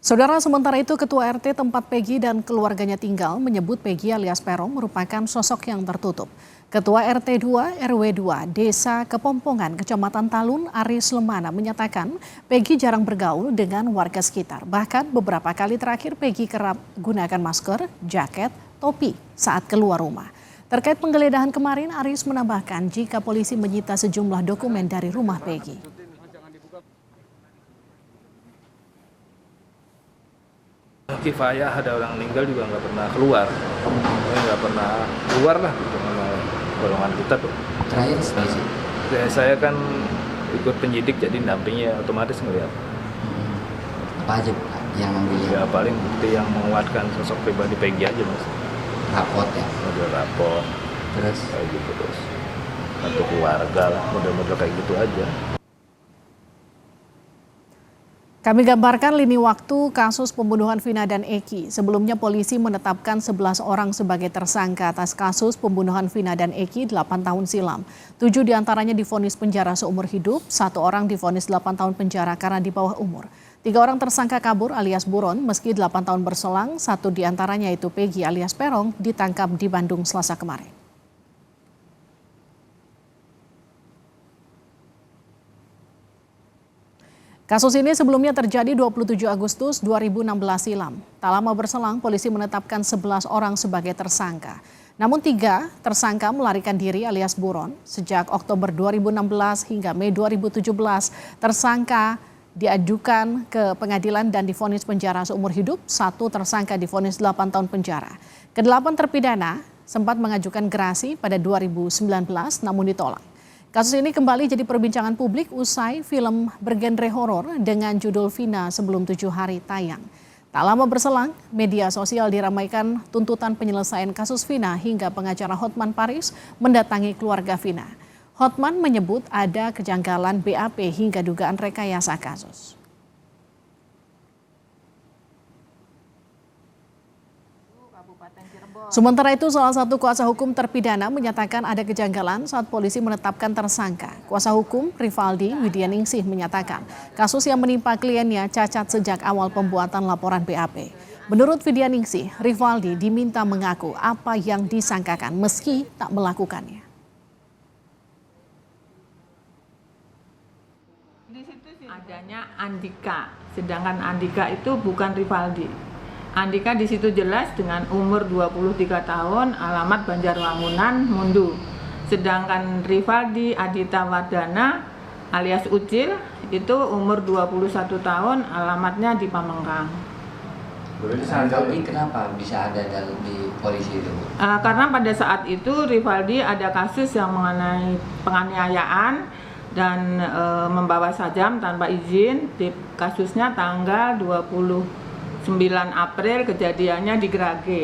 Saudara, sementara itu Ketua RT tempat Peggy dan keluarganya tinggal menyebut Peggy alias Peron merupakan sosok yang tertutup. Ketua RT 2 RW 2 Desa Kepompongan, Kecamatan Talun, Aris Lemana menyatakan Peggy jarang bergaul dengan warga sekitar. Bahkan beberapa kali terakhir Peggy kerap gunakan masker, jaket, topi saat keluar rumah. Terkait penggeledahan kemarin, Aris menambahkan jika polisi menyita sejumlah dokumen dari rumah Peggy. Kifayah ada orang meninggal juga nggak pernah keluar, nggak pernah keluar lah gitu sama golongan kita tuh. Terakhir spesi. Saya kan ikut penyidik jadi dampingnya otomatis ngeliat. Apa aja yang ambilnya? Ya paling bukti yang menguatkan sosok pribadi Peggy aja mas. Raport ya. Model rapor, Terus kayak gitu terus. Satu keluarga lah, model-model kayak gitu aja. Kami gambarkan lini waktu kasus pembunuhan Vina dan Eki. Sebelumnya polisi menetapkan 11 orang sebagai tersangka atas kasus pembunuhan Vina dan Eki 8 tahun silam. 7 diantaranya divonis penjara seumur hidup, 1 orang divonis 8 tahun penjara karena di bawah umur. 3 orang tersangka kabur alias buron meski 8 tahun berselang, 1 diantaranya itu Peggy alias Peron ditangkap di Bandung Selasa kemarin. Kasus ini sebelumnya terjadi 27 Agustus 2016 silam. Tak lama berselang, polisi menetapkan 11 orang sebagai tersangka. Namun 3 tersangka melarikan diri alias buron. Sejak Oktober 2016 hingga Mei 2017, tersangka diajukan ke pengadilan dan divonis penjara seumur hidup. 1 tersangka divonis 8 tahun penjara. Ke-8 terpidana sempat mengajukan gerasi pada 2019 namun ditolak. Kasus ini kembali jadi perbincangan publik usai film bergenre horor dengan judul Vina sebelum 7 hari tayang. Tak lama berselang, media sosial diramaikan tuntutan penyelesaian kasus Vina hingga pengacara Hotman Paris mendatangi keluarga Vina. Hotman menyebut ada kejanggalan BAP hingga dugaan rekayasa kasus. Sementara itu, salah satu kuasa hukum terpidana menyatakan ada kejanggalan saat polisi menetapkan tersangka. Kuasa hukum Rivaldi Widyaningsih menyatakan kasus yang menimpa kliennya cacat sejak awal pembuatan laporan BAP. Menurut Widyaningsih, Rivaldi diminta mengaku apa yang disangkakan meski tak melakukannya. Di situ sih adanya Andika, sedangkan Andika itu bukan Rivaldi. Andika di situ jelas dengan umur 23 tahun, alamat Banjarwangunan, Mundu. Sedangkan Rivaldi Adita Wardana alias Ucil itu umur 21 tahun, alamatnya di Pamengkang. Rivaldi kenapa bisa ada di polisi itu? Karena pada saat itu Rivaldi ada kasus yang mengenai penganiayaan dan membawa sajam tanpa izin. Di kasusnya tanggal 29 April, kejadiannya di Grage.